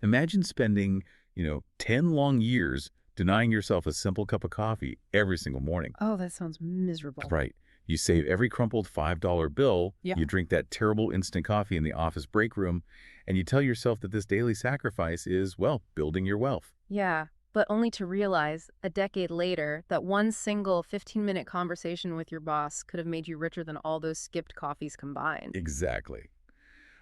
Imagine spending, 10 long years denying yourself a simple cup of coffee every single morning. Oh, that sounds miserable. Right. You save every crumpled $5 bill, Yeah. you drink that terrible instant coffee in the office break room, and you tell yourself that this daily sacrifice is, well, building your wealth. Yeah, but only to realize a decade later that one single 15-minute conversation with your boss could have made you richer than all those skipped coffees combined. Exactly.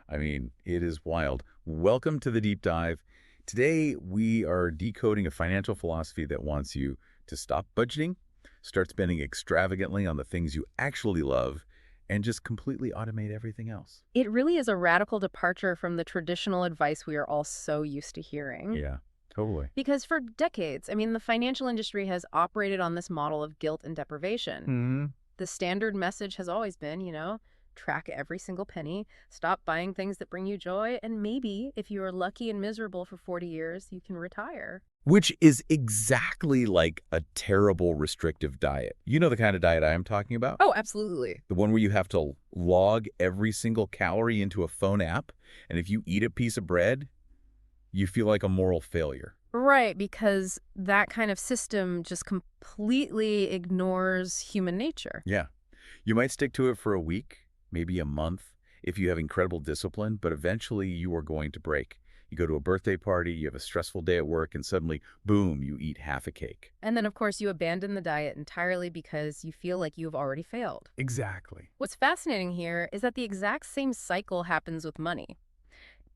I mean, it is wild. Welcome to the deep dive. Today, we are decoding a financial philosophy that wants you to stop budgeting, start spending extravagantly on the things you actually love, and just completely automate everything else. It really is a radical departure from the traditional advice we are all so used to hearing. Yeah, totally. Because for decades, the financial industry has operated on this model of guilt and deprivation. Hmm. The standard message has always been, track every single penny, stop buying things that bring you joy, and maybe, if you are lucky and miserable for 40 years, you can retire. Which is exactly like a terrible restrictive diet. You know the kind of diet I am talking about? Oh, absolutely. The one where you have to log every single calorie into a phone app, and if you eat a piece of bread, you feel like a moral failure. Right, because that kind of system just completely ignores human nature. Yeah. You might stick to it for a week, maybe a month, if you have incredible discipline, but eventually you are going to break. You go to a birthday party, you have a stressful day at work, and suddenly, boom, you eat half a cake. And then, of course, you abandon the diet entirely because you feel like you have already failed. Exactly. What's fascinating here is that the exact same cycle happens with money.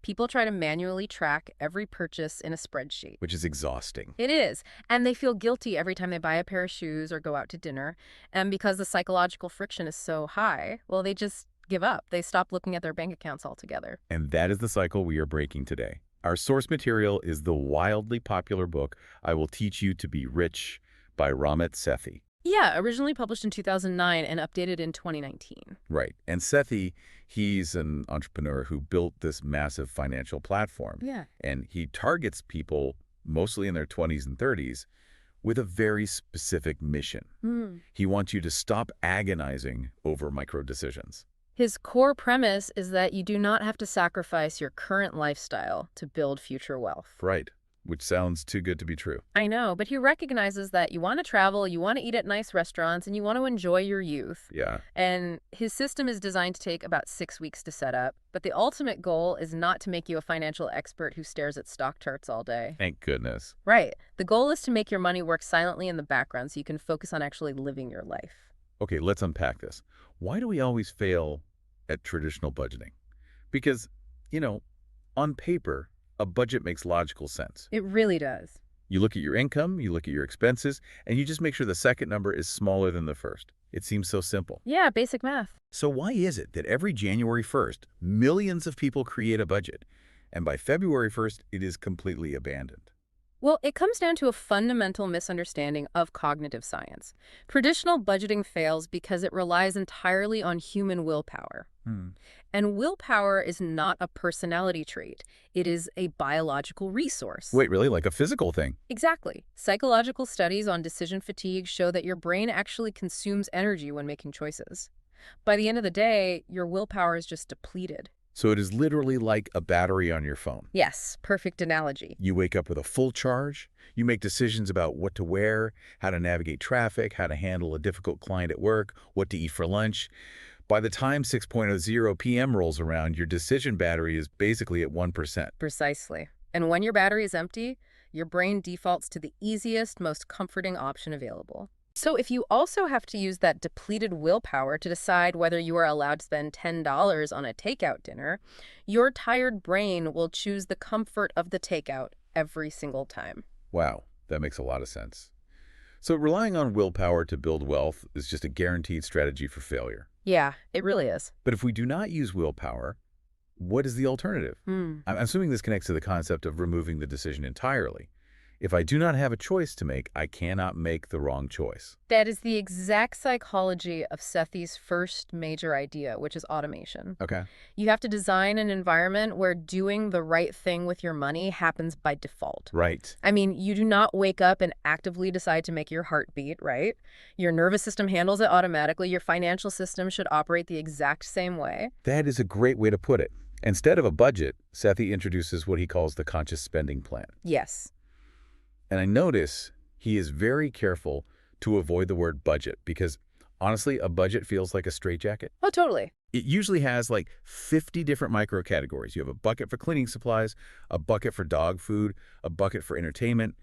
People try to manually track every purchase in a spreadsheet. Which is exhausting. It is. And they feel guilty every time they buy a pair of shoes or go out to dinner. And because the psychological friction is so high, well, they just give up. They stop looking at their bank accounts altogether. And that is the cycle we are breaking today. Our source material is the wildly popular book, I Will Teach You to Be Rich by Ramit Sethi. Yeah, originally published in 2009 and updated in 2019. Right. And Sethi, he's an entrepreneur who built this massive financial platform. Yeah. And he targets people, mostly in their 20s and 30s, with a very specific mission. He wants you to stop agonizing over micro decisions. His core premise is that you do not have to sacrifice your current lifestyle to build future wealth. Right. Which sounds too good to be true. I know, but he recognizes that you want to travel, you want to eat at nice restaurants, and you want to enjoy your youth. Yeah. And his system is designed to take about 6 weeks to set up. But the ultimate goal is not to make you a financial expert who stares at stock charts all day. Thank goodness. Right. The goal is to make your money work silently in the background so you can focus on actually living your life. Okay, let's unpack this. Why do we always fail at traditional budgeting? Because, on paper, a budget makes logical sense. It really does. You look at your income, you look at your expenses, and you just make sure the second number is smaller than the first. It seems so simple. Yeah, basic math. So why is it that every January 1st, millions of people create a budget, and by February 1st, it is completely abandoned? Well, it comes down to a fundamental misunderstanding of cognitive science. Traditional budgeting fails because it relies entirely on human willpower. And willpower is not a personality trait. It is a biological resource. Wait, really? Like a physical thing? Exactly. Psychological studies on decision fatigue show that your brain actually consumes energy when making choices. By the end of the day, your willpower is just depleted. So it is literally like a battery on your phone. Yes, perfect analogy. You wake up with a full charge. You make decisions about what to wear, how to navigate traffic, how to handle a difficult client at work, what to eat for lunch. By the time 6:00 p.m. rolls around, your decision battery is basically at 1%. Precisely. And when your battery is empty, your brain defaults to the easiest, most comforting option available. So if you also have to use that depleted willpower to decide whether you are allowed to spend $10 on a takeout dinner, your tired brain will choose the comfort of the takeout every single time. Wow, that makes a lot of sense. So relying on willpower to build wealth is just a guaranteed strategy for failure. Yeah, it really is. But if we do not use willpower, what is the alternative? I'm assuming this connects to the concept of removing the decision entirely. If I do not have a choice to make, I cannot make the wrong choice. That is the exact psychology of Sethi's first major idea, which is automation. Okay. You have to design an environment where doing the right thing with your money happens by default. Right. You do not wake up and actively decide to make your heart beat, right? Your nervous system handles it automatically. Your financial system should operate the exact same way. That is a great way to put it. Instead of a budget, Sethi introduces what he calls the conscious spending plan. Yes. And I notice he is very careful to avoid the word budget because, honestly, a budget feels like a straitjacket. Oh, totally. It usually has like 50 different micro categories. You have a bucket for cleaning supplies, a bucket for dog food, a bucket for entertainment.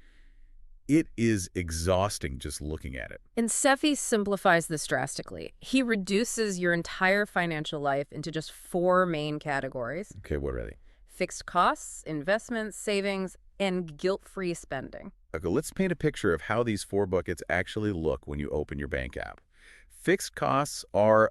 It is exhausting just looking at it. And Sethi simplifies this drastically. He reduces your entire financial life into just 4 main categories: Okay, what are they? fixed costs, investments, savings, and guilt-free spending. Okay, let's paint a picture of how these 4 buckets actually look when you open your bank app. Fixed costs are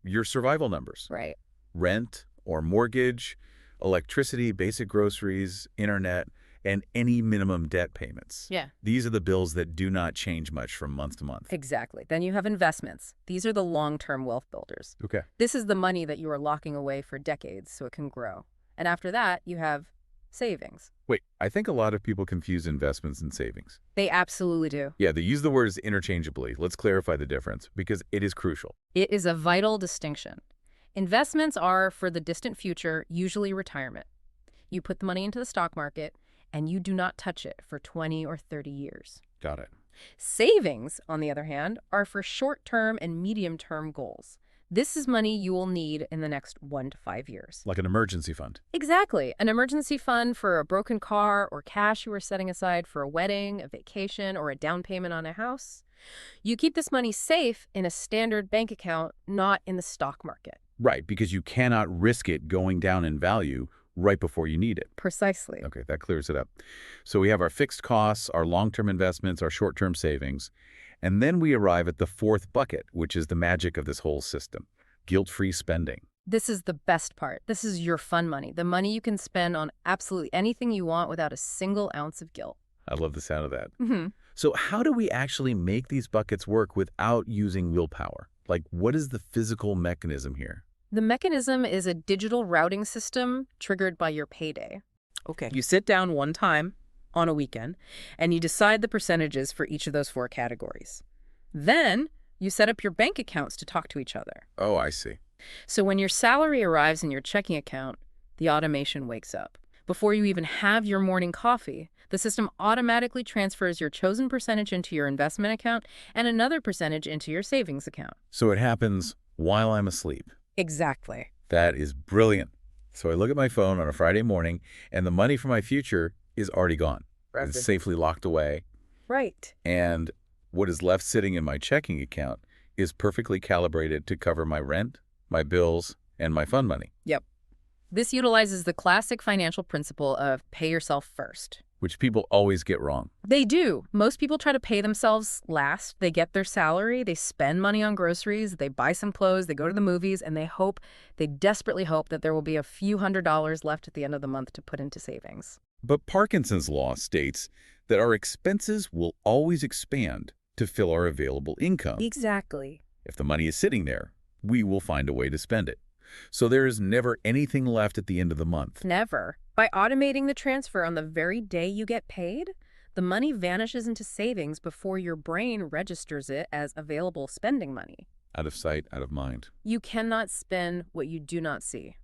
your survival numbers. Right. Rent or mortgage, electricity, basic groceries, internet, and any minimum debt payments. Yeah. These are the bills that do not change much from month to month. Exactly. Then you have investments. These are the long-term wealth builders. Okay. This is the money that you are locking away for decades so it can grow. And after that, you have savings. Wait, I think a lot of people confuse investments and savings. They absolutely do. Yeah, they use the words interchangeably. Let's clarify the difference because it is crucial. It is a vital distinction. Investments are for the distant future, usually retirement. You put the money into the stock market, and you do not touch it for 20 or 30 years. Got it. Savings, on the other hand, are for short-term and medium-term goals. This is money you will need in the next 1 to 5 years. Like an emergency fund. Exactly. An emergency fund for a broken car or cash you are setting aside for a wedding, a vacation, or a down payment on a house. You keep this money safe in a standard bank account, not in the stock market. Right, because you cannot risk it going down in value right before you need it. Precisely. Okay, that clears it up. So we have our fixed costs, our long-term investments, our short-term savings, and then we arrive at the 4th bucket, which is the magic of this whole system, guilt-free spending. This is the best part. This is your fun money, the money you can spend on absolutely anything you want without a single ounce of guilt. I love the sound of that. Mm-hmm. So how do we actually make these buckets work without using willpower? Like, what is the physical mechanism here? The mechanism is a digital routing system triggered by your payday. Okay. You sit down one time on a weekend, and you decide the percentages for each of those 4 categories. Then you set up your bank accounts to talk to each other. Oh, I see. So when your salary arrives in your checking account, the automation wakes up. Before you even have your morning coffee, the system automatically transfers your chosen percentage into your investment account and another percentage into your savings account. So it happens while I'm asleep. Exactly. That is brilliant. So I look at my phone on a Friday morning, and the money for my future is already gone. It's safely locked away. Right. And what is left sitting in my checking account is perfectly calibrated to cover my rent, my bills, and my fund money. Yep. This utilizes the classic financial principle of pay yourself first. Which people always get wrong. They do. Most people try to pay themselves last. They get their salary, they spend money on groceries, they buy some clothes, they go to the movies, and they desperately hope that there will be a few $100s left at the end of the month to put into savings. But Parkinson's law states that our expenses will always expand to fill our available income. Exactly. If the money is sitting there, we will find a way to spend it. So there is never anything left at the end of the month. Never. By automating the transfer on the very day you get paid, the money vanishes into savings before your brain registers it as available spending money. Out of sight, out of mind. You cannot spend what you do not see.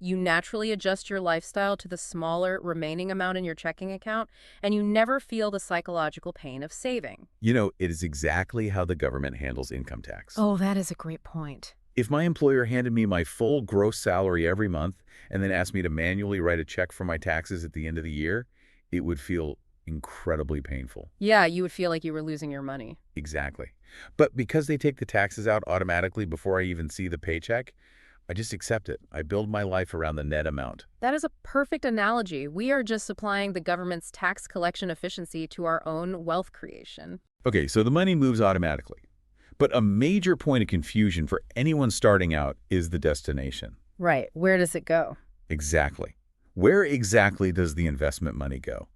You naturally adjust your lifestyle to the smaller remaining amount in your checking account, and you never feel the psychological pain of saving. You know, it is exactly how the government handles income tax. Oh, that is a great point. If my employer handed me my full gross salary every month and then asked me to manually write a check for my taxes at the end of the year, it would feel incredibly painful. Yeah, you would feel like you were losing your money. Exactly. But because they take the taxes out automatically before I even see the paycheck, I just accept it. I build my life around the net amount. That is a perfect analogy. We are just applying the government's tax collection efficiency to our own wealth creation. Okay, so the money moves automatically. But a major point of confusion for anyone starting out is the destination. Right. Where does it go? Exactly. Where exactly does the investment money go?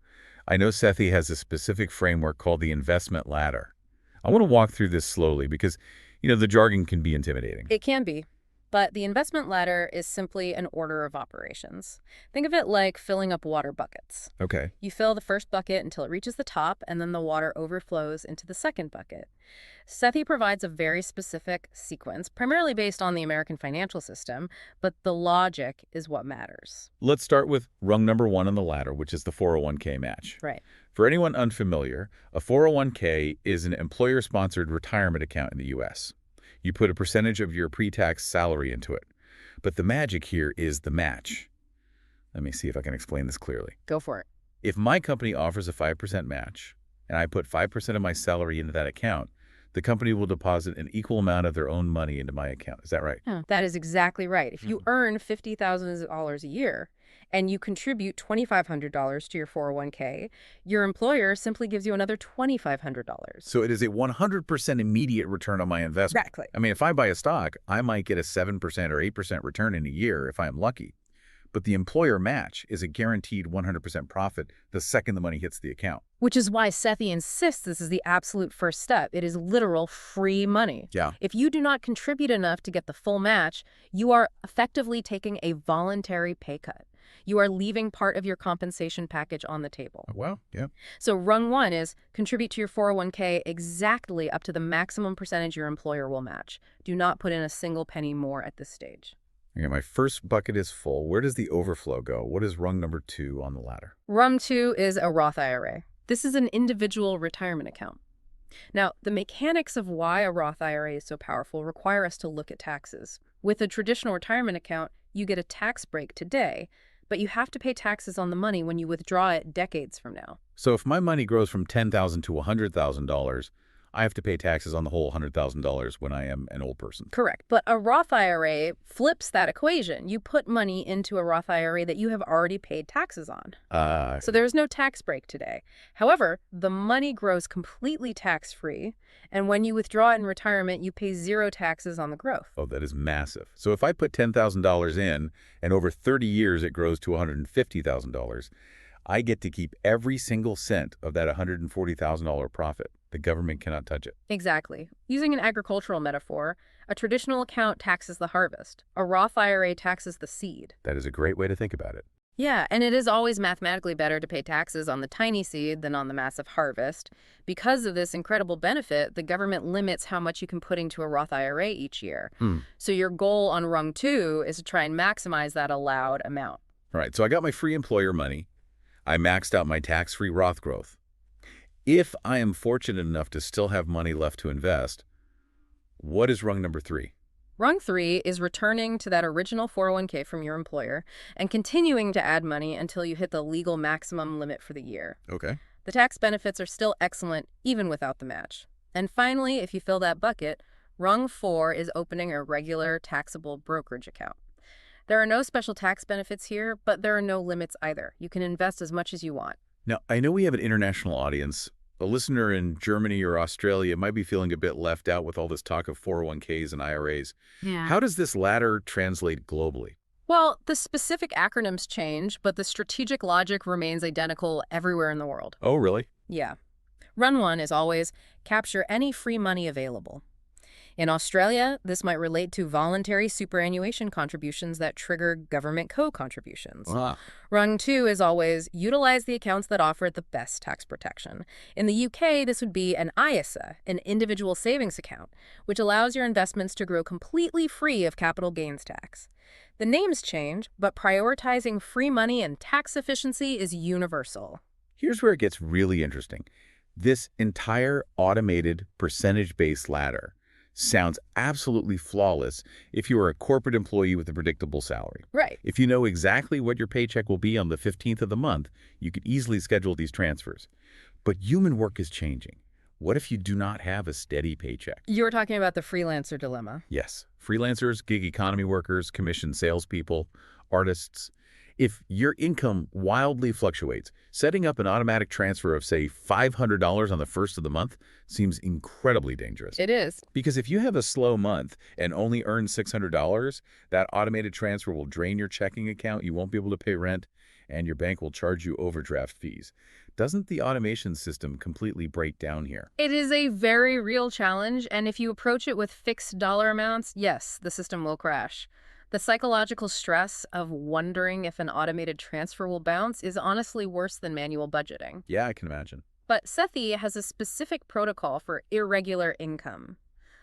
I know Sethi has a specific framework called the investment ladder. I want to walk through this slowly because, the jargon can be intimidating. It can be. But the investment ladder is simply an order of operations. Think of it like filling up water buckets. Okay. You fill the first bucket until it reaches the top, and then the water overflows into the second bucket. Sethi provides a very specific sequence, primarily based on the American financial system, but the logic is what matters. Let's start with rung number 1 on the ladder, which is the 401k match. Right. For anyone unfamiliar, a 401k is an employer-sponsored retirement account in the U.S. You put a percentage of your pre-tax salary into it. But the magic here is the match. Let me see if I can explain this clearly. Go for it. If my company offers a 5% match, and I put 5% of my salary into that account, the company will deposit an equal amount of their own money into my account. Is that right? That is exactly right. If you earn $50,000 a year and you contribute $2,500 to your 401k, your employer simply gives you another $2,500. So it is a 100% immediate return on my investment. Exactly. I mean, if I buy a stock, I might get a 7% or 8% return in a year if I'm lucky. But the employer match is a guaranteed 100% profit the second the money hits the account. Which is why Sethi insists this is the absolute first step. It is literal free money. Yeah. If you do not contribute enough to get the full match, you are effectively taking a voluntary pay cut. You are leaving part of your compensation package on the table. Well, yeah. So rung 1 is contribute to your 401k exactly up to the maximum percentage your employer will match. Do not put in a single penny more at this stage. Okay, my first bucket is full. Where does the overflow go? What is rung number 2 on the ladder? Rung 2 is a Roth IRA. This is an individual retirement account. Now, the mechanics of why a Roth IRA is so powerful require us to look at taxes. With a traditional retirement account, you get a tax break today, but you have to pay taxes on the money when you withdraw it decades from now. So if my money grows from $10,000 to $100,000, I have to pay taxes on the whole $100,000 when I am an old person. Correct. But a Roth IRA flips that equation. You put money into a Roth IRA that you have already paid taxes on. So there's no tax break today. However, the money grows completely tax-free, and when you withdraw it in retirement, you pay zero taxes on the growth. Oh, that is massive. So if I put $10,000 in, and over 30 years it grows to $150,000, I get to keep every single cent of that $140,000 profit. The government cannot touch it. Exactly. Using an agricultural metaphor, a traditional account taxes the harvest. A Roth IRA taxes the seed. That is a great way to think about it. Yeah, and it is always mathematically better to pay taxes on the tiny seed than on the massive harvest. Because of this incredible benefit, the government limits how much you can put into a Roth IRA each year. So your goal on rung 2 is to try and maximize that allowed amount. All right, so I got my free employer money. I maxed out my tax-free Roth growth. If I am fortunate enough to still have money left to invest, what is rung number 3? Rung 3 is returning to that original 401k from your employer and continuing to add money until you hit the legal maximum limit for the year. Okay. The tax benefits are still excellent even without the match. And finally, if you fill that bucket, rung 4 is opening a regular taxable brokerage account. There are no special tax benefits here, but there are no limits either. You can invest as much as you want. Now, I know we have an international audience. A listener in Germany or Australia might be feeling a bit left out with all this talk of 401ks and IRAs. Yeah. How does this ladder translate globally? Well, the specific acronyms change, but the strategic logic remains identical everywhere in the world. Oh, really? Yeah. Run 1 is always capture any free money available. In Australia, this might relate to voluntary superannuation contributions that trigger government co-contributions. Wow. Rung 2 is always utilize the accounts that offer the best tax protection. In the UK, this would be an ISA, an individual savings account, which allows your investments to grow completely free of capital gains tax. The names change, but prioritizing free money and tax efficiency is universal. Here's where it gets really interesting. This entire automated percentage-based ladder sounds absolutely flawless if you are a corporate employee with a predictable salary. Right. If you know exactly what your paycheck will be on the 15th of the month, you could easily schedule these transfers. But human work is changing. What if you do not have a steady paycheck? You were talking about the freelancer dilemma. Yes. Freelancers, gig economy workers, commissioned salespeople, artists. If your income wildly fluctuates, setting up an automatic transfer of, say, $500 on the first of the month seems incredibly dangerous. It is. Because if you have a slow month and only earn $600, that automated transfer will drain your checking account. You won't be able to pay rent. and your bank will charge you overdraft fees. Doesn't the automation system completely break down here? It is a very real challenge, and if you approach it with fixed dollar amounts, yes, the system will crash. The psychological stress of wondering if an automated transfer will bounce is honestly worse than manual budgeting. Yeah, I can imagine. But Sethi has a specific protocol for irregular income.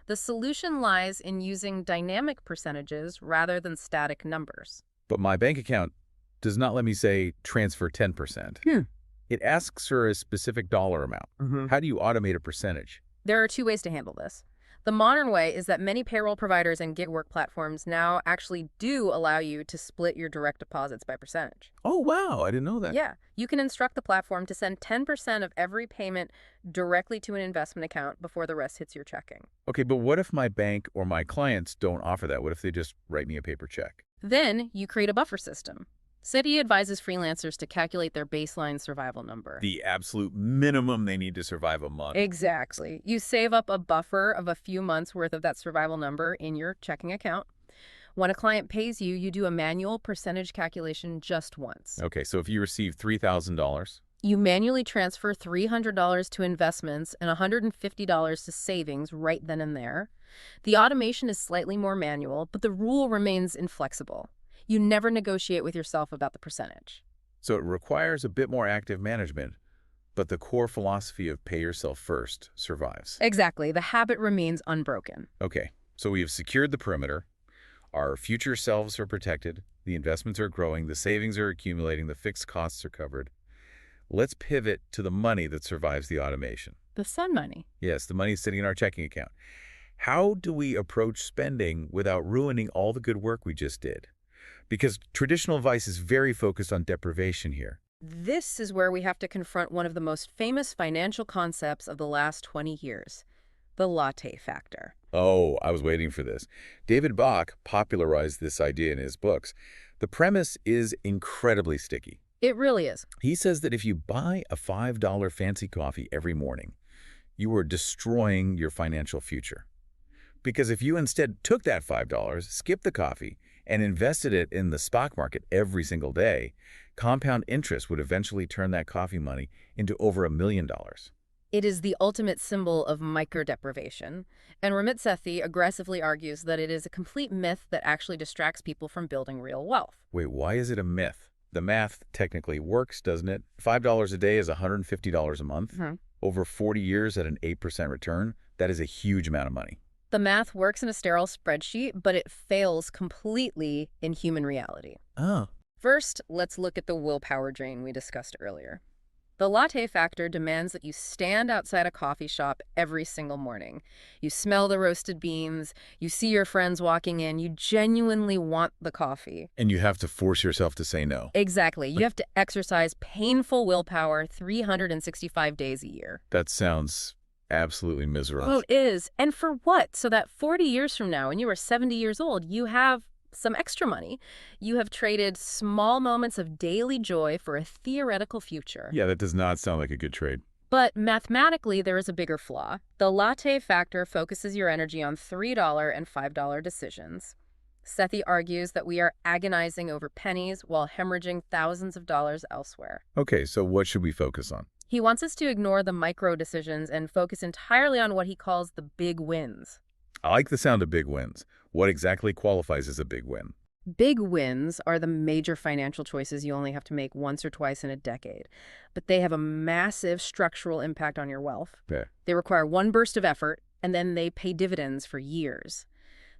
The solution lies in using dynamic percentages rather than static numbers. But my bank account does not let me say transfer 10%. It asks for a specific dollar amount. How do you automate a percentage? There are two ways to handle this. The modern way is that many payroll providers and gig work platforms now actually do allow you to split your direct deposits by percentage. Oh, wow, I didn't know that. Yeah, you can instruct the platform to send 10% of every payment directly to an investment account before the rest hits your checking. Okay, but what if my bank or my clients don't offer that? What if they just write me a paper check? Then you create a buffer system. Citi advises freelancers to calculate their baseline survival number. The absolute minimum they need to survive a month. Exactly. You save up a buffer of a few months' worth of that survival number in your checking account. When a client pays you, you do a manual percentage calculation just once. Okay, so if you receive $3,000, You manually transfer $300 to investments and $150 to savings right then and there. The automation is slightly more manual, but the rule remains inflexible. You never negotiate with yourself about the percentage. so it requires a bit more active management, but the core philosophy of pay yourself first survives. Exactly. The habit remains unbroken. Okay, so we have secured the perimeter. Our future selves are protected. The investments are growing. The savings are accumulating. The fixed costs are covered. Let's pivot to the money that survives the automation. The sun money. Yes, the money is sitting in our checking account. How do we approach spending without ruining all the good work we just did? Because traditional advice is very focused on deprivation here. This is where we have to confront one of the most famous financial concepts of the last 20 years, the latte factor. Oh, I was waiting for this. David Bach popularized this idea in his books. The premise is incredibly sticky. It really is. He says that if you buy a $5 fancy coffee every morning, you are destroying your financial future. Because if you instead took that $5, skipped the coffee, and invested it in the stock market every single day, compound interest would eventually turn that coffee money into over $1 million. It is the ultimate symbol of microdeprivation, and Ramit Sethi aggressively argues that it is a complete myth that actually distracts people from building real wealth. Wait, why is it a myth? The math technically works, doesn't it? $5 a day is $150 a month. Over 40 years at an 8% return, that is a huge amount of money. The math works in a sterile spreadsheet, but it fails completely in human reality. Oh. First, let's look at the willpower drain we discussed earlier. The latte factor demands that you stand outside a coffee shop every single morning. You smell the roasted beans, you see your friends walking in, you genuinely want the coffee. And you have to force yourself to say no. Exactly. You have to exercise painful willpower 365 days a year. That sounds absolutely miserable. Oh, it is. And for what? So that 40 years from now, when you are 70 years old, you have some extra money. You have traded small moments of daily joy for a theoretical future. Yeah, that does not sound like a good trade. But mathematically, there is a bigger flaw. The latte factor focuses your energy on $3 and $5 decisions. Sethi argues that we are agonizing over pennies while hemorrhaging thousands of dollars elsewhere. Okay, so what should we focus on? He wants us to ignore the micro decisions and focus entirely on what he calls the big wins. I like the sound of big wins. What exactly qualifies as a big win? Big wins are the major financial choices you only have to make once or twice in a decade, but they have a massive structural impact on your wealth. Okay. They require one burst of effort, and then they pay dividends for years.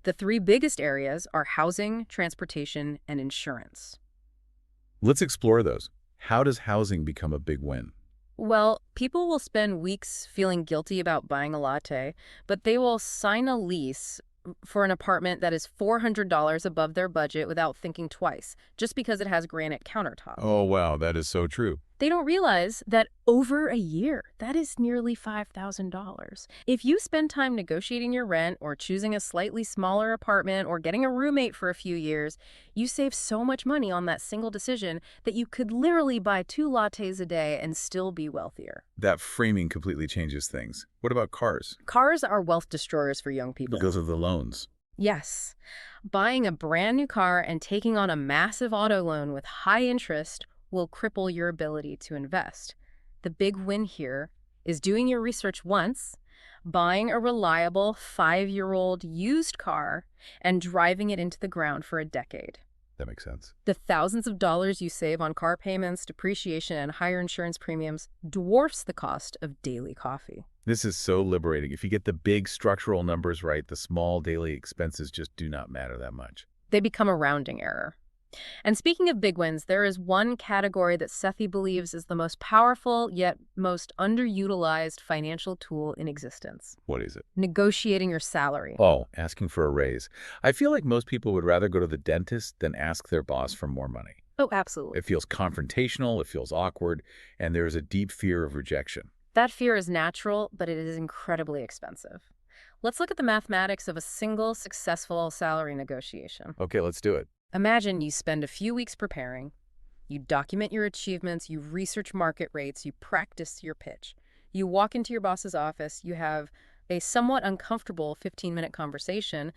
The three biggest areas are housing, transportation, and insurance. Let's explore those. How does housing become a big win? Well, people will spend weeks feeling guilty about buying a latte, but they will sign a lease for an apartment that is $400 above their budget without thinking twice, just because it has granite countertops. Oh, wow, that is so true. They don't realize that over a year, that is nearly $5,000. If you spend time negotiating your rent or choosing a slightly smaller apartment or getting a roommate for a few years, you save so much money on that single decision that you could literally buy 2 lattes a day and still be wealthier. That framing completely changes things. What about cars? Cars are wealth destroyers for young people. Because of the loans. Yes. Buying a brand new car and taking on a massive auto loan with high interest will cripple your ability to invest. The big win here is doing your research once, buying a reliable 5-year-old used car, and driving it into the ground for a decade. That makes sense. The thousands of dollars you save on car payments, depreciation, and higher insurance premiums dwarfs the cost of daily coffee. This is so liberating. If you get the big structural numbers right, the small daily expenses just do not matter that much. They become a rounding error. And speaking of big wins, there is one category that Sethi believes is the most powerful yet most underutilized financial tool in existence: What is it? negotiating your salary. Oh, asking for a raise. I feel like most people would rather go to the dentist than ask their boss for more money. Oh, absolutely. It feels confrontational, it feels awkward, and there's a deep fear of rejection. That fear is natural, but it is incredibly expensive. Let's look at the mathematics of a single successful salary negotiation. Okay, let's do it. Imagine you spend a few weeks preparing. You document your achievements, you research market rates, you practice your pitch. You walk into your boss's office, you have a somewhat uncomfortable 15-minute conversation,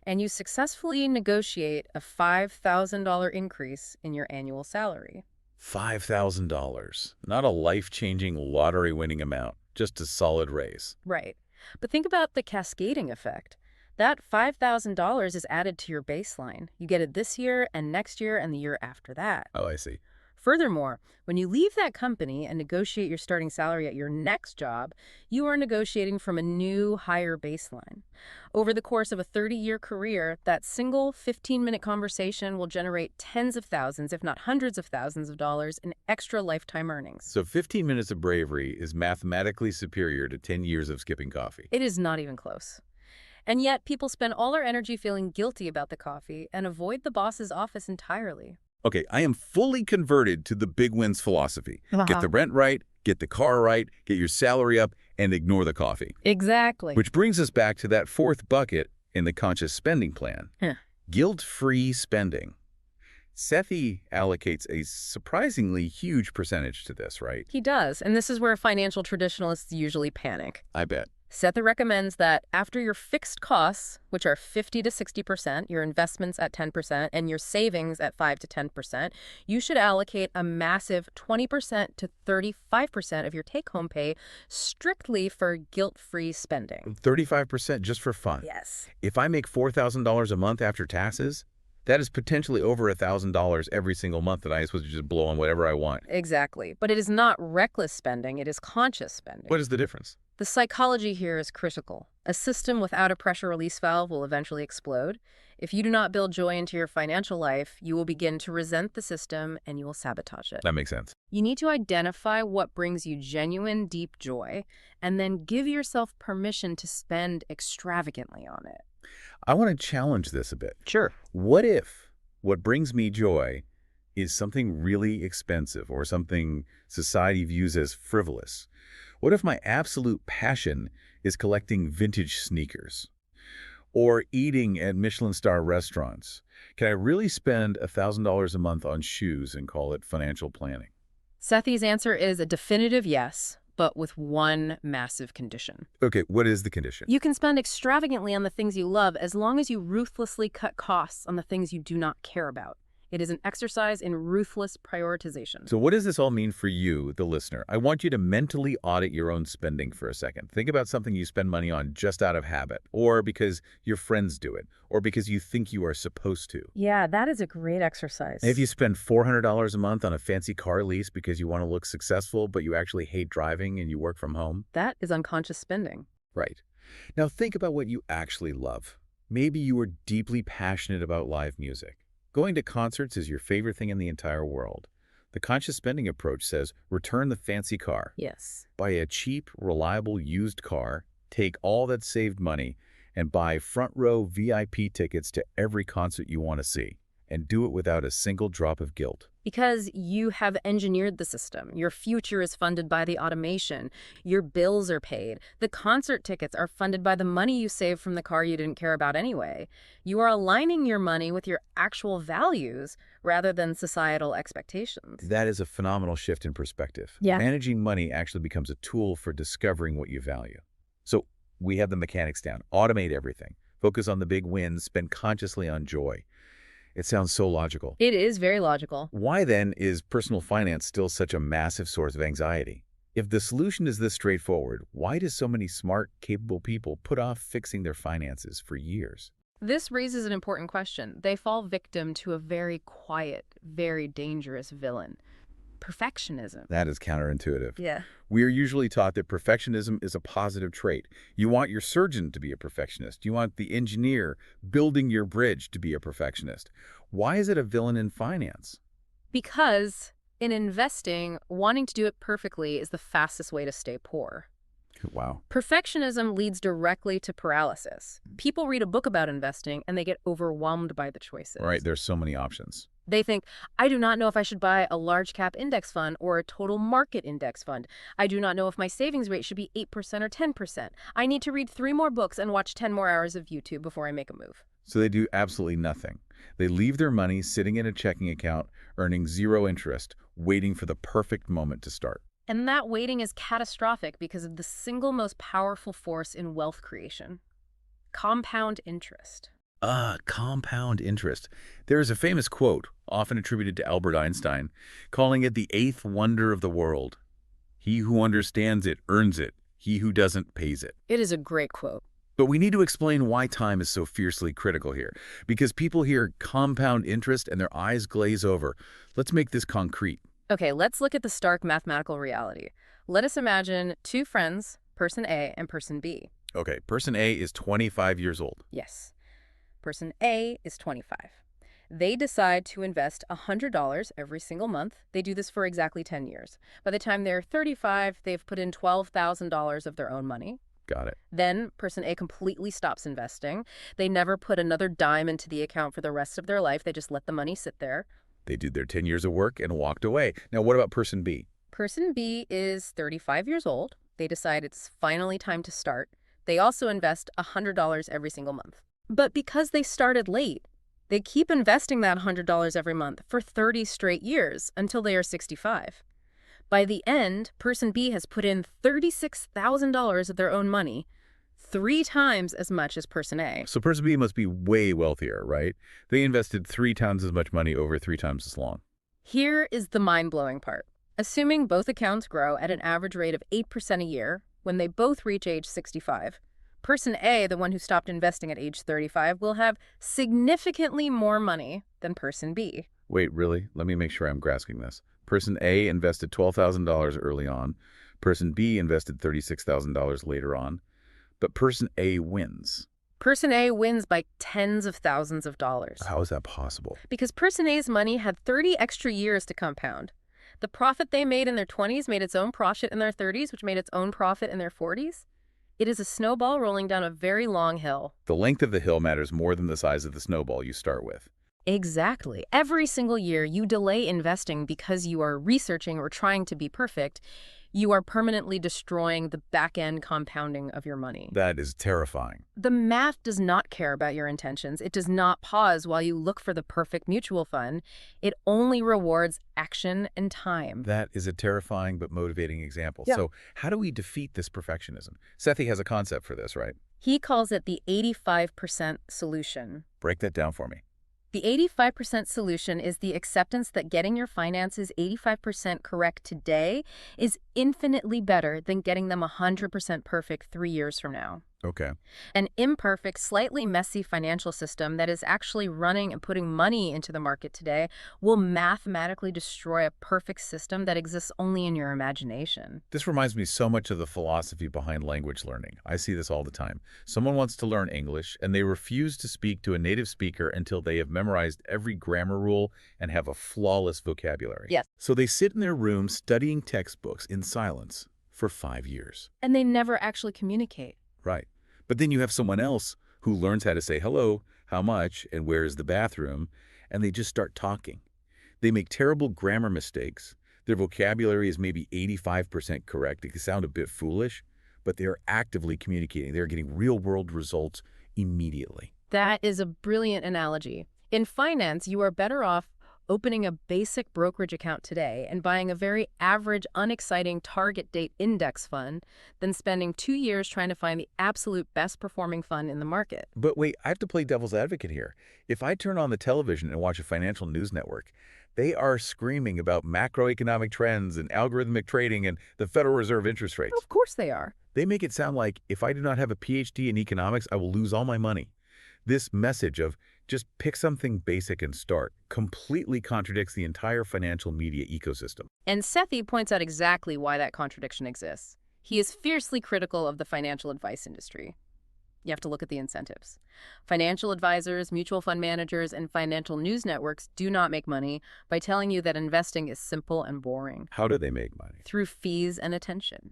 and you successfully negotiate a $5,000 increase in your annual salary. $5,000. Not a life-changing, lottery-winning amount, just a solid raise. Right. But think about the cascading effect. That $5,000 is added to your baseline. You get it this year and next year and the year after that. Oh, I see. Furthermore, when you leave that company and negotiate your starting salary at your next job, you are negotiating from a new, higher baseline. Over the course of a 30-year career, that single 15-minute conversation will generate tens of thousands, if not hundreds of thousands of dollars in extra lifetime earnings. So 15 minutes of bravery is mathematically superior to 10 years of skipping coffee. It is not even close. And yet, people spend all their energy feeling guilty about the coffee and avoid the boss's office entirely. Okay, I am fully converted to the big wins philosophy. Get the rent right, get the car right, get your salary up, and ignore the coffee. Exactly. Which brings us back to that fourth bucket in the conscious spending plan. Guilt-free spending. Sethi allocates a surprisingly huge percentage to this, right? He does, and this is where financial traditionalists usually panic. I bet. Sethi recommends that after your fixed costs, which are 50 to 60%, your investments at 10%, and your savings at 5 to 10%, you should allocate a massive 20% to 35% of your take-home pay strictly for guilt-free spending. 35% just for fun. Yes. If I make $4,000 a month after taxes, that is potentially over $1,000 every single month that I am supposed to just blow on whatever I want. Exactly. But it is not reckless spending, it is conscious spending. What is the difference? The psychology here is critical. A system without a pressure release valve will eventually explode. If you do not build joy into your financial life, you will begin to resent the system and you will sabotage it. That makes sense. You need to identify what brings you genuine, deep joy, and then give yourself permission to spend extravagantly on it. I want to challenge this a bit. Sure. What if what brings me joy is something really expensive or something society views as frivolous? What if my absolute passion is collecting vintage sneakers or eating at Michelin-star restaurants? Can I really spend $1,000 a month on shoes and call it financial planning? Sethi's answer is a definitive yes, but with one massive condition. Okay, what is the condition? You can spend extravagantly on the things you love as long as you ruthlessly cut costs on the things you do not care about. It is an exercise in ruthless prioritization. So what does this all mean for you, the listener? I want you to mentally audit your own spending for a second. Think about something you spend money on just out of habit, or because your friends do it, or because you think you are supposed to. Yeah, that is a great exercise. And if you spend $400 a month on a fancy car lease because you want to look successful, but you actually hate driving and you work from home. That is unconscious spending. Right. Now think about what you actually love. Maybe you are deeply passionate about live music. Going to concerts is your favorite thing in the entire world. The conscious spending approach says, return the fancy car. Yes. Buy a cheap, reliable used car, take all that saved money, and buy front row VIP tickets to every concert you want to see. And do it without a single drop of guilt. Because you have engineered the system. Your future is funded by the automation. Your bills are paid. The concert tickets are funded by the money you saved from the car you didn't care about anyway. You are aligning your money with your actual values rather than societal expectations. That is a phenomenal shift in perspective. Yeah. Managing money actually becomes a tool for discovering what you value. So we have the mechanics down. Automate everything. Focus on the big wins. Spend consciously on joy. It sounds so logical. It is very logical. Why then is personal finance still such a massive source of anxiety? If the solution is this straightforward, why do so many smart, capable people put off fixing their finances for years? This raises an important question. They fall victim to a very quiet, very dangerous villain: perfectionism. That is counterintuitive. Yeah. We are usually taught that perfectionism is a positive trait. You want your surgeon to be a perfectionist. You want the engineer building your bridge to be a perfectionist. Why is it a villain in finance? Because in investing, wanting to do it perfectly is the fastest way to stay poor. Wow. Perfectionism leads directly to paralysis. People read a book about investing and they get overwhelmed by the choices. Right, there's so many options. They think, I do not know if I should buy a large cap index fund or a total market index fund. I do not know if my savings rate should be 8% or 10%. I need to read 3 more books and watch 10 more hours of YouTube before I make a move. So they do absolutely nothing. They leave their money sitting in a checking account, earning zero interest, waiting for the perfect moment to start. And that waiting is catastrophic because of the single most powerful force in wealth creation: compound interest. Compound interest. There is a famous quote, often attributed to Albert Einstein, calling it the 8th wonder of the world. He who understands it earns it. He who doesn't pays it. It is a great quote. But we need to explain why time is so fiercely critical here, because people hear compound interest and their eyes glaze over. Let's make this concrete. Okay, let's look at the stark mathematical reality. Let us imagine 2 friends, person A and person B. Okay, person A is 25 years old. Yes. Person A is 25. They decide to invest $100 every single month. They do this for exactly 10 years. By the time they're 35, they've put in $12,000 of their own money. Got it. Then person A completely stops investing. They never put another dime into the account for the rest of their life. They just let the money sit there. They did their 10 years of work and walked away. Now, what about person B? Person B is 35 years old. They decide it's finally time to start. They also invest $100 every single month. But because they started late, they keep investing that $100 every month for 30 straight years until they are 65. By the end, person B has put in $36,000 of their own money, 3 times as much as person A. So person B must be way wealthier, right? They invested 3 times as much money over 3 times as long. Here is the mind-blowing part. Assuming both accounts grow at an average rate of 8% a year, when they both reach age 65, person A, the one who stopped investing at age 35, will have significantly more money than person B. Wait, really? Let me make sure I'm grasping this. Person A invested $12,000 early on. Person B invested $36,000 later on. But person A wins. Person A wins by tens of thousands of dollars. How is that possible? Because person A's money had 30 extra years to compound. The profit they made in their 20s made its own profit in their 30s, which made its own profit in their 40s. It is a snowball rolling down a very long hill. The length of the hill matters more than the size of the snowball you start with. Exactly. Every single year you delay investing because you are researching or trying to be perfect, you are permanently destroying the back-end compounding of your money. That is terrifying. The math does not care about your intentions. It does not pause while you look for the perfect mutual fund. It only rewards action and time. That is a terrifying but motivating example. Yeah. So how do we defeat this perfectionism? Sethi has a concept for this, right? He calls it the 85% solution. Break that down for me. The 85% solution is the acceptance that getting your finances 85% correct today is infinitely better than getting them 100% perfect 3 years from now. Okay. An imperfect, slightly messy financial system that is actually running and putting money into the market today will mathematically destroy a perfect system that exists only in your imagination. This reminds me so much of the philosophy behind language learning. I see this all the time. Someone wants to learn English, and they refuse to speak to a native speaker until they have memorized every grammar rule and have a flawless vocabulary. Yes. So they sit in their room studying textbooks in silence for 5 years. And they never actually communicate. Right. But then you have someone else who learns how to say hello, how much, and where is the bathroom, and they just start talking. They make terrible grammar mistakes. Their vocabulary is maybe 85% correct. It can sound a bit foolish, but they are actively communicating. They're getting real-world results immediately. That is a brilliant analogy. In finance, you are better off opening a basic brokerage account today and buying a very average, unexciting target date index fund than spending 2 years trying to find the absolute best performing fund in the market. But wait, I have to play devil's advocate here. If I turn on the television and watch a financial news network, they are screaming about macroeconomic trends and algorithmic trading and the Federal Reserve interest rates. Of course they are. They make it sound like if I do not have a PhD in economics, I will lose all my money. This message of just pick something basic and start completely contradicts the entire financial media ecosystem. And Sethi points out exactly why that contradiction exists. He is fiercely critical of the financial advice industry. You have to look at the incentives. Financial advisors, mutual fund managers, and financial news networks do not make money by telling you that investing is simple and boring. How do they make money? Through fees and attention.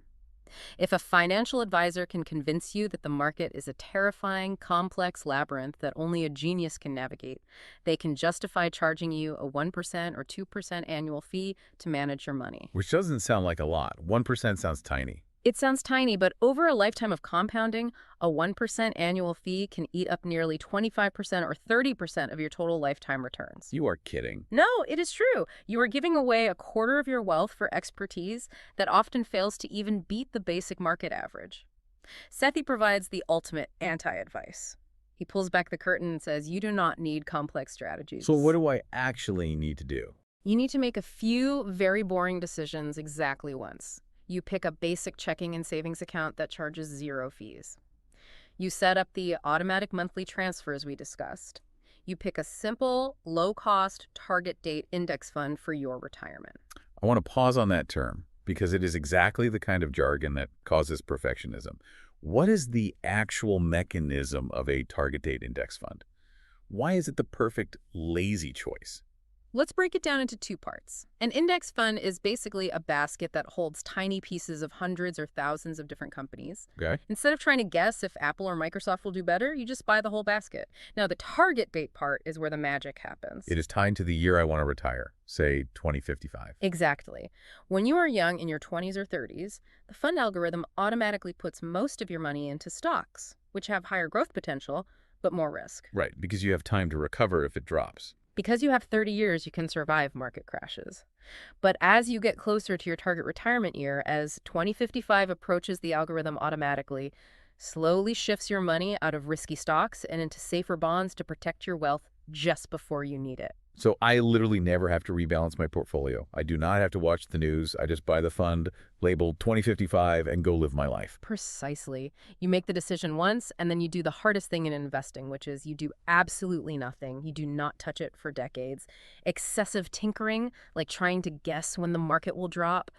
If a financial advisor can convince you that the market is a terrifying, complex labyrinth that only a genius can navigate, they can justify charging you a 1% or 2% annual fee to manage your money. Which doesn't sound like a lot. 1% sounds tiny. It sounds tiny, but over a lifetime of compounding, a 1% annual fee can eat up nearly 25% or 30% of your total lifetime returns. You are kidding. No, it is true. You are giving away a quarter of your wealth for expertise that often fails to even beat the basic market average. Sethi provides the ultimate anti-advice. He pulls back the curtain and says, you do not need complex strategies. So what do I actually need to do? You need to make a few very boring decisions exactly once. You pick a basic checking and savings account that charges 0 fees. You set up the automatic monthly transfers we discussed. You pick a simple, low-cost, target date index fund for your retirement. I want to pause on that term because it is exactly the kind of jargon that causes perfectionism. What is the actual mechanism of a target date index fund? Why is it the perfect lazy choice? Let's break it down into 2 parts. An index fund is basically a basket that holds tiny pieces of hundreds or thousands of different companies. Okay. Instead of trying to guess if Apple or Microsoft will do better, you just buy the whole basket. Now, the target date part is where the magic happens. It is tied to the year I want to retire, say 2055. Exactly. When you are young in your 20s or 30s, the fund algorithm automatically puts most of your money into stocks, which have higher growth potential, but more risk. Right, because you have time to recover if it drops. Because you have 30 years, you can survive market crashes. But as you get closer to your target retirement year, as 2055 approaches, the algorithm automatically slowly shifts your money out of risky stocks and into safer bonds to protect your wealth just before you need it. So I literally never have to rebalance my portfolio. I do not have to watch the news. I just buy the fund labeled 2055 and go live my life. Precisely. You make the decision once, and then you do the hardest thing in investing, which is you do absolutely nothing. You do not touch it for decades. Excessive tinkering, like trying to guess when the market will drop,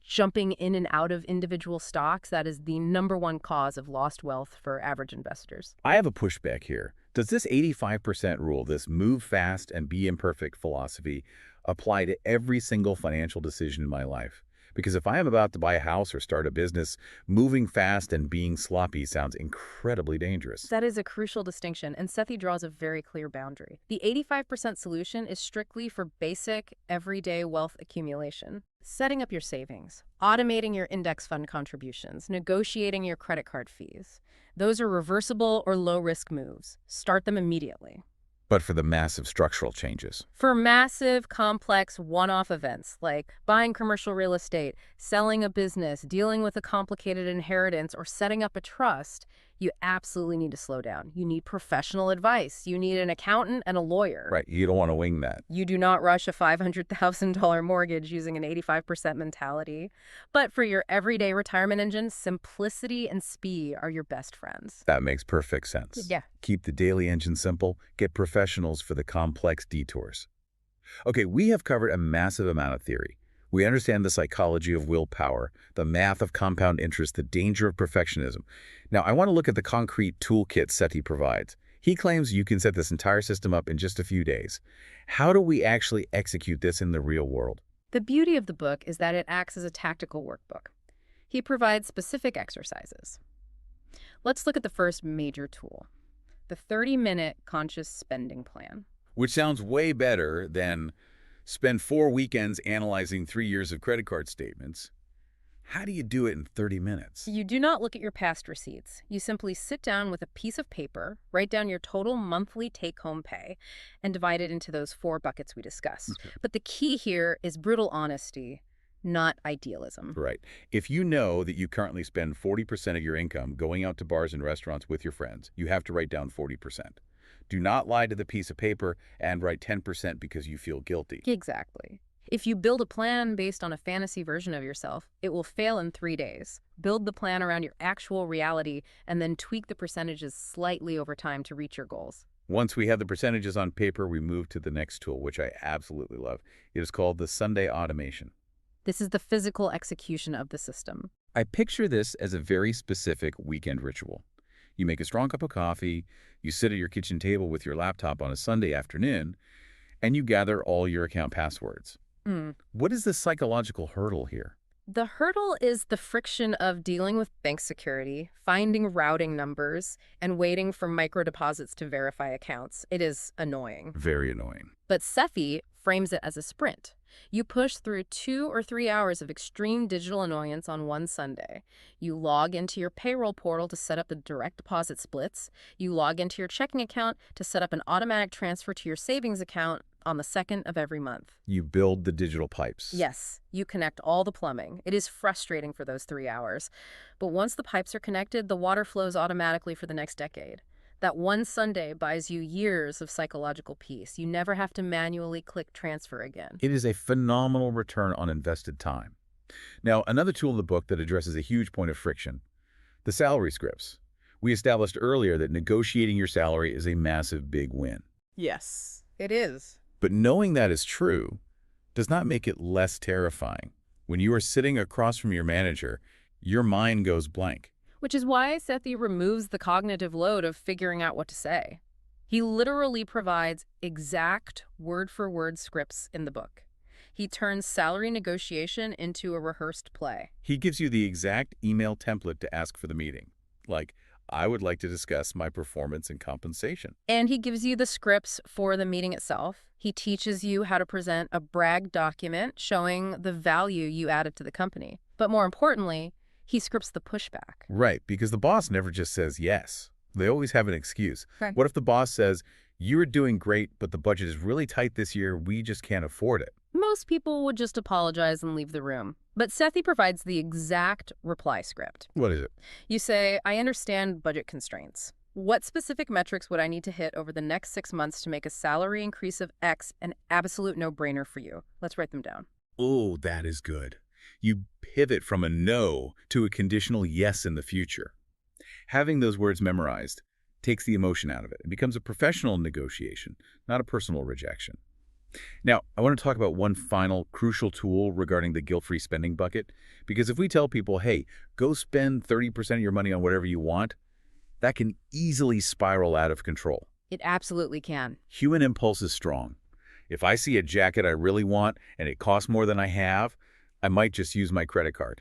jumping in and out of individual stocks, that is the #1 cause of lost wealth for average investors. I have a pushback here. Does this 85% rule, this move fast and be imperfect philosophy, apply to every single financial decision in my life? Because if I am about to buy a house or start a business, moving fast and being sloppy sounds incredibly dangerous. That is a crucial distinction, and Sethi draws a very clear boundary. The 85% solution is strictly for basic, everyday wealth accumulation. Setting up your savings, automating your index fund contributions, negotiating your credit card fees. Those are reversible or low-risk moves. Start them immediately. But for the massive structural changes. For massive, complex, one-off events like buying commercial real estate, selling a business, dealing with a complicated inheritance, or setting up a trust, you absolutely need to slow down. You need professional advice. You need an accountant and a lawyer. Right, you don't want to wing that. You do not rush a $500,000 mortgage using an 85% mentality. But for your everyday retirement engine, simplicity and speed are your best friends. That makes perfect sense. Yeah. Keep the daily engine simple, get professionals for the complex detours. Okay, we have covered a massive amount of theory. We understand the psychology of willpower, the math of compound interest, the danger of perfectionism. Now, I want to look at the concrete toolkit Sethi provides. He claims you can set this entire system up in just a few days. How do we actually execute this in the real world? The beauty of the book is that it acts as a tactical workbook. He provides specific exercises. Let's look at the first major tool, the 30-minute conscious spending plan. Which sounds way better than spend 4 weekends analyzing 3 years of credit card statements. How do you do it in 30 minutes? You do not look at your past receipts. You simply sit down with a piece of paper, write down your total monthly take-home pay, and divide it into those 4 buckets we discussed. Okay. But the key here is brutal honesty, not idealism. Right. If you know that you currently spend 40% of your income going out to bars and restaurants with your friends, you have to write down 40%. Do not lie to the piece of paper and write 10% because you feel guilty. Exactly. If you build a plan based on a fantasy version of yourself, it will fail in 3 days. Build the plan around your actual reality and then tweak the percentages slightly over time to reach your goals. Once we have the percentages on paper, we move to the next tool, which I absolutely love. It is called the Sunday automation. This is the physical execution of the system. I picture this as a very specific weekend ritual. You make a strong cup of coffee, you sit at your kitchen table with your laptop on a Sunday afternoon, and you gather all your account passwords. What is the psychological hurdle here? The hurdle is the friction of dealing with bank security, finding routing numbers, and waiting for microdeposits to verify accounts. It is annoying. Very annoying. But Sethi frames it as a sprint. You push through 2 or 3 hours of extreme digital annoyance on one Sunday. You log into your payroll portal to set up the direct deposit splits. You log into your checking account to set up an automatic transfer to your savings account on the 2nd of every month. You build the digital pipes. Yes, you connect all the plumbing. It is frustrating for those 3 hours. But once the pipes are connected, the water flows automatically for the next decade. That one Sunday buys you years of psychological peace. You never have to manually click transfer again. It is a phenomenal return on invested time. Now, another tool in the book that addresses a huge point of friction, the salary scripts. We established earlier that negotiating your salary is a massive big win. Yes, it is. But knowing that is true does not make it less terrifying. When you are sitting across from your manager, your mind goes blank. Which is why Sethi removes the cognitive load of figuring out what to say. He literally provides exact word-for-word scripts in the book. He turns salary negotiation into a rehearsed play. He gives you the exact email template to ask for the meeting. Like, I would like to discuss my performance and compensation. And he gives you the scripts for the meeting itself. He teaches you how to present a brag document showing the value you added to the company. But more importantly, he scripts the pushback. Right, because the boss never just says yes. They always have an excuse. Right. What if the boss says, you're doing great, but the budget is really tight this year, we just can't afford it? Most people would just apologize and leave the room. But Sethi provides the exact reply script. What is it? You say, I understand budget constraints. What specific metrics would I need to hit over the next 6 months to make a salary increase of X an absolute no-brainer for you? Let's write them down. Oh, that is good. You pivot from a no to a conditional yes in the future. Having those words memorized takes the emotion out of it. It becomes a professional negotiation, not a personal rejection. Now, I want to talk about one final crucial tool regarding the guilt-free spending bucket, because if we tell people, hey, go spend 30% of your money on whatever you want, that can easily spiral out of control. It absolutely can. Human impulse is strong. If I see a jacket I really want and it costs more than I have, I might just use my credit card.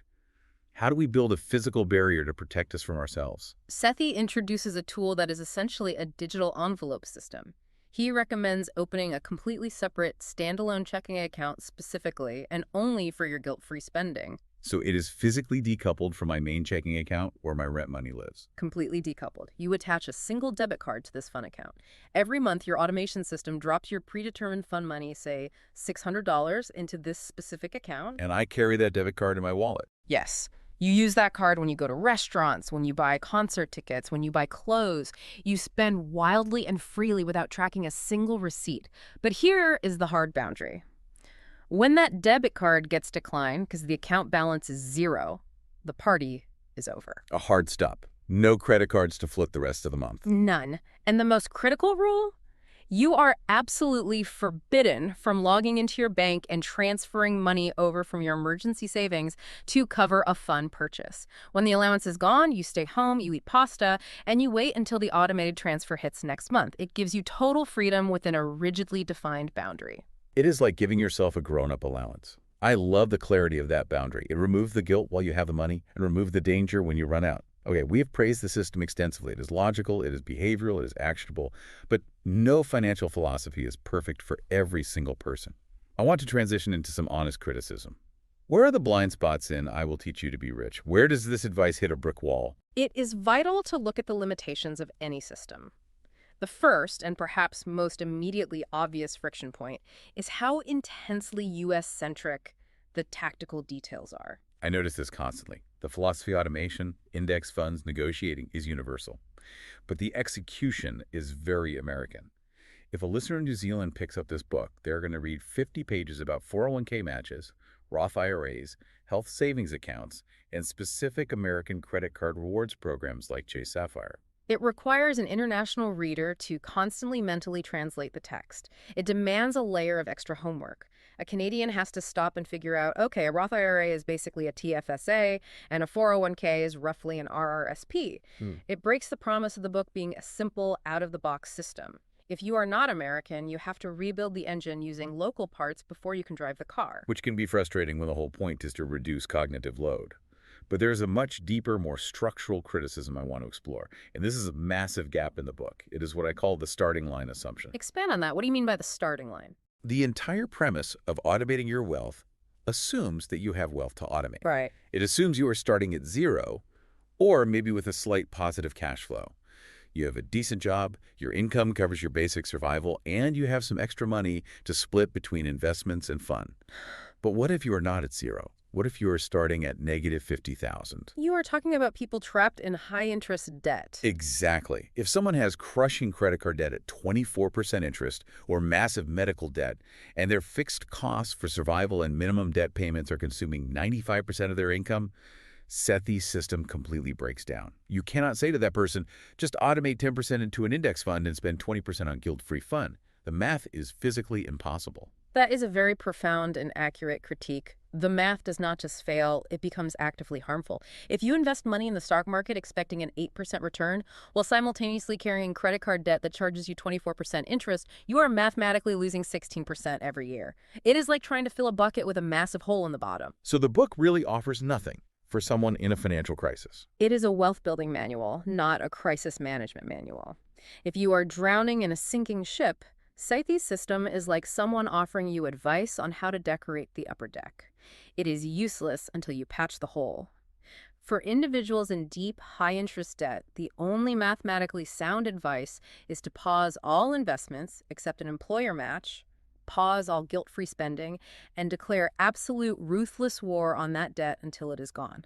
How do we build a physical barrier to protect us from ourselves? Sethi introduces a tool that is essentially a digital envelope system. He recommends opening a completely separate standalone checking account specifically and only for your guilt-free spending. So it is physically decoupled from my main checking account where my rent money lives. Completely decoupled. You attach a single debit card to this fund account. Every month, your automation system drops your predetermined fund money, say $600, into this specific account. And I carry that debit card in my wallet. Yes. You use that card when you go to restaurants, when you buy concert tickets, when you buy clothes. You spend wildly and freely without tracking a single receipt. But here is the hard boundary. When that debit card gets declined because the account balance is 0, the party is over. A hard stop. No credit cards to float the rest of the month. None. And the most critical rule? You are absolutely forbidden from logging into your bank and transferring money over from your emergency savings to cover a fun purchase. When the allowance is gone, you stay home, you eat pasta, and you wait until the automated transfer hits next month. It gives you total freedom within a rigidly defined boundary. It is like giving yourself a grown-up allowance. I love the clarity of that boundary. It removes the guilt while you have the money and removes the danger when you run out. Okay, we have praised the system extensively. It is logical, it is behavioral, it is actionable, but no financial philosophy is perfect for every single person. I want to transition into some honest criticism. Where are the blind spots in I Will Teach You to Be Rich? Where does this advice hit a brick wall? It is vital to look at the limitations of any system. The first, and perhaps most immediately obvious friction point, is how intensely US-centric the tactical details are. I notice this constantly. The philosophy of automation, index funds, negotiating is universal. But the execution is very American. If a listener in New Zealand picks up this book, they're going to read 50 pages about 401k matches, Roth IRAs, health savings accounts, and specific American credit card rewards programs like Chase Sapphire. It requires an international reader to constantly mentally translate the text. It demands a layer of extra homework. A Canadian has to stop and figure out, okay, a Roth IRA is basically a TFSA, and a 401k is roughly an RRSP. It breaks the promise of the book being a simple, out-of-the-box system. If you are not American, you have to rebuild the engine using local parts before you can drive the car. Which can be frustrating when the whole point is to reduce cognitive load. But there's a much deeper, more structural criticism I want to explore. And this is a massive gap in the book. It is what I call the starting line assumption. Expand on that. What do you mean by the starting line? The entire premise of automating your wealth assumes that you have wealth to automate. Right. It assumes you are starting at zero, or maybe with a slight positive cash flow. You have a decent job, your income covers your basic survival, and you have some extra money to split between investments and fun. But what if you are not at zero? What if you are starting at negative 50,000? You are talking about people trapped in high-interest debt. Exactly. If someone has crushing credit card debt at 24% interest or massive medical debt, and their fixed costs for survival and minimum debt payments are consuming 95% of their income, Sethi's system completely breaks down. You cannot say to that person, just automate 10% into an index fund and spend 20% on guilt-free fun. The math is physically impossible. That is a very profound and accurate critique. The math does not just fail, it becomes actively harmful. If you invest money in the stock market expecting an 8% return, while simultaneously carrying credit card debt that charges you 24% interest, you are mathematically losing 16% every year. It is like trying to fill a bucket with a massive hole in the bottom. So the book really offers nothing for someone in a financial crisis. It is a wealth-building manual, not a crisis management manual. If you are drowning in a sinking ship, Sethi's system is like someone offering you advice on how to decorate the upper deck. It is useless until you patch the hole. For individuals in deep, high-interest debt, the only mathematically sound advice is to pause all investments except an employer match, pause all guilt-free spending, and declare absolute ruthless war on that debt until it is gone.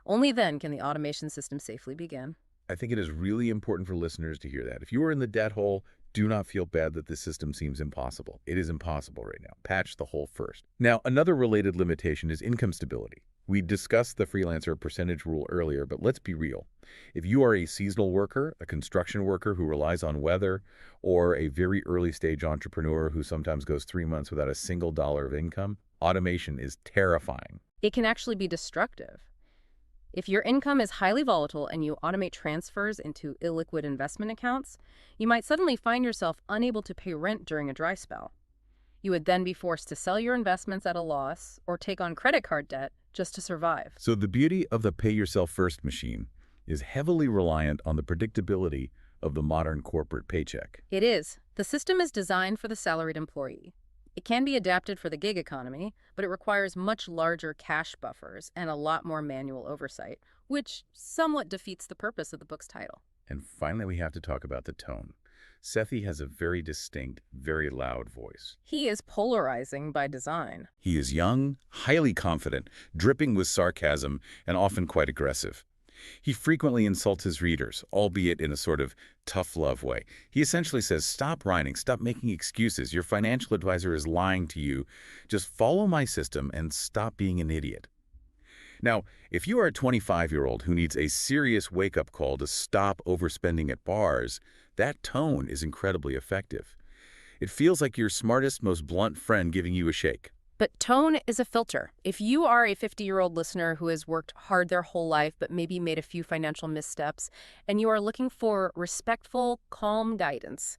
Only then can the automation system safely begin. I think it is really important for listeners to hear that. If you are in the debt hole, do not feel bad that this system seems impossible. It is impossible right now. Patch the hole first. Now, another related limitation is income stability. We discussed the freelancer percentage rule earlier, but let's be real. If you are a seasonal worker, a construction worker who relies on weather, or a very early stage entrepreneur who sometimes goes 3 months without a single dollar of income, automation is terrifying. It can actually be destructive. If your income is highly volatile and you automate transfers into illiquid investment accounts, you might suddenly find yourself unable to pay rent during a dry spell. You would then be forced to sell your investments at a loss or take on credit card debt just to survive. So the beauty of the pay-yourself-first machine is heavily reliant on the predictability of the modern corporate paycheck. It is. The system is designed for the salaried employee. It can be adapted for the gig economy, but it requires much larger cash buffers and a lot more manual oversight, which somewhat defeats the purpose of the book's title. And finally, we have to talk about the tone. Sethi has a very distinct, very loud voice. He is polarizing by design. He is young, highly confident, dripping with sarcasm, and often quite aggressive. He frequently insults his readers, albeit in a sort of tough love way. He essentially says, stop whining, stop making excuses. Your financial advisor is lying to you. Just follow my system and stop being an idiot. Now, if you are a 25-year-old who needs a serious wake-up call to stop overspending at bars, that tone is incredibly effective. It feels like your smartest, most blunt friend giving you a shake. But tone is a filter. If you are a 50-year-old listener who has worked hard their whole life but maybe made a few financial missteps, and you are looking for respectful, calm guidance,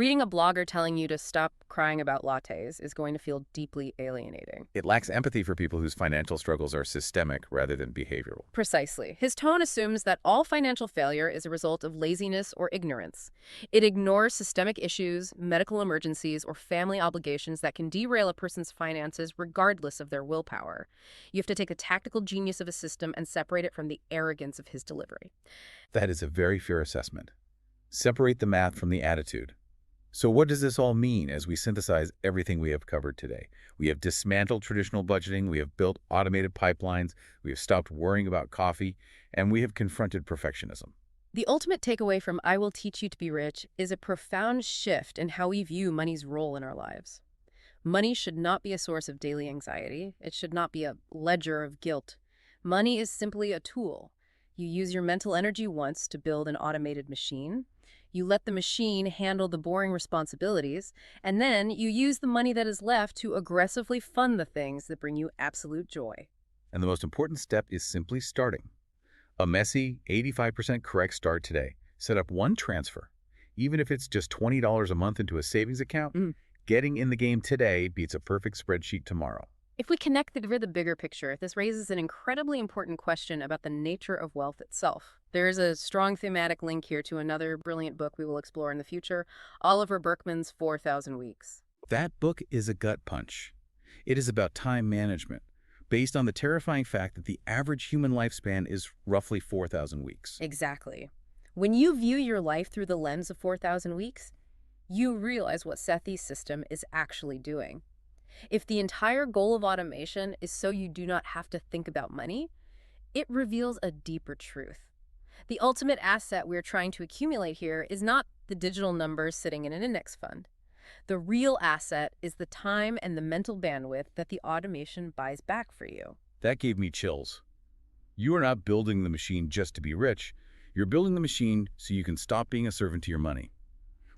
Reading a blogger telling you to stop crying about lattes is going to feel deeply alienating. It lacks empathy for people whose financial struggles are systemic rather than behavioral. Precisely. His tone assumes that all financial failure is a result of laziness or ignorance. It ignores systemic issues, medical emergencies, or family obligations that can derail a person's finances regardless of their willpower. You have to take the tactical genius of a system and separate it from the arrogance of his delivery. That is a very fair assessment. Separate the math from the attitude. So what does this all mean as we synthesize everything we have covered today? We have dismantled traditional budgeting, we have built automated pipelines, we have stopped worrying about coffee, and we have confronted perfectionism. The ultimate takeaway from I Will Teach You to Be Rich is a profound shift in how we view money's role in our lives. Money should not be a source of daily anxiety. It should not be a ledger of guilt. Money is simply a tool. You use your mental energy once to build an automated machine. You let the machine handle the boring responsibilities, and then you use the money that is left to aggressively fund the things that bring you absolute joy. And the most important step is simply starting. A messy, 85% correct start today. Set up one transfer. Even if it's just $20 a month into a savings account, getting in the game today beats a perfect spreadsheet tomorrow. If we connect it with the bigger picture, this raises an incredibly important question about the nature of wealth itself. There is a strong thematic link here to another brilliant book we will explore in the future, Oliver Burkeman's 4,000 Weeks. That book is a gut punch. It is about time management, based on the terrifying fact that the average human lifespan is roughly 4,000 weeks. Exactly. When you view your life through the lens of 4,000 weeks, you realize what Sethi's system is actually doing. If the entire goal of automation is so you do not have to think about money, it reveals a deeper truth. The ultimate asset we're trying to accumulate here is not the digital numbers sitting in an index fund. The real asset is the time and the mental bandwidth that the automation buys back for you. That gave me chills. You are not building the machine just to be rich. You're building the machine so you can stop being a servant to your money.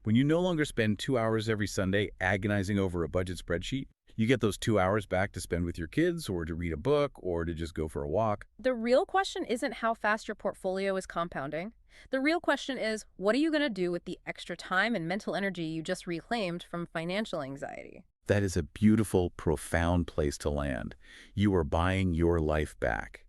When you no longer spend 2 hours every Sunday agonizing over a budget spreadsheet, you get those 2 hours back to spend with your kids or to read a book or to just go for a walk. The real question isn't how fast your portfolio is compounding. The real question is, what are you going to do with the extra time and mental energy you just reclaimed from financial anxiety? That is a beautiful, profound place to land. You are buying your life back.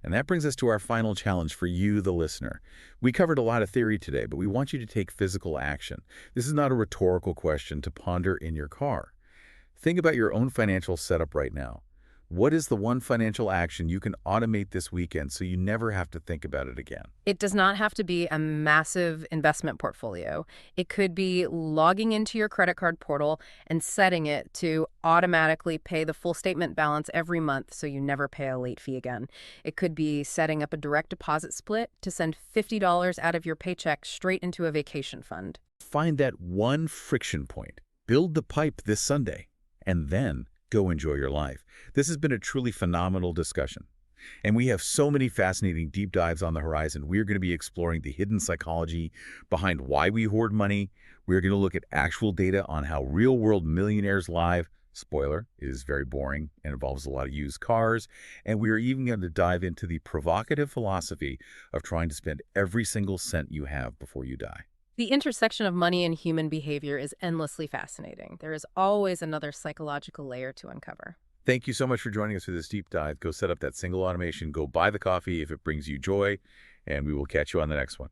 And that brings us to our final challenge for you, the listener. We covered a lot of theory today, but we want you to take physical action. This is not a rhetorical question to ponder in your car. Think about your own financial setup right now. What is the one financial action you can automate this weekend so you never have to think about it again? It does not have to be a massive investment portfolio. It could be logging into your credit card portal and setting it to automatically pay the full statement balance every month so you never pay a late fee again. It could be setting up a direct deposit split to send $50 out of your paycheck straight into a vacation fund. Find that one friction point. Build the pipe this Sunday, and then go enjoy your life. This has been a truly phenomenal discussion. And we have so many fascinating deep dives on the horizon. We're going to be exploring the hidden psychology behind why we hoard money. We're going to look at actual data on how real-world millionaires live. Spoiler, it is very boring and involves a lot of used cars. And we're even going to dive into the provocative philosophy of trying to spend every single cent you have before you die. The intersection of money and human behavior is endlessly fascinating. There is always another psychological layer to uncover. Thank you so much for joining us for this deep dive. Go set up that single automation. Go buy the coffee if it brings you joy, and we will catch you on the next one.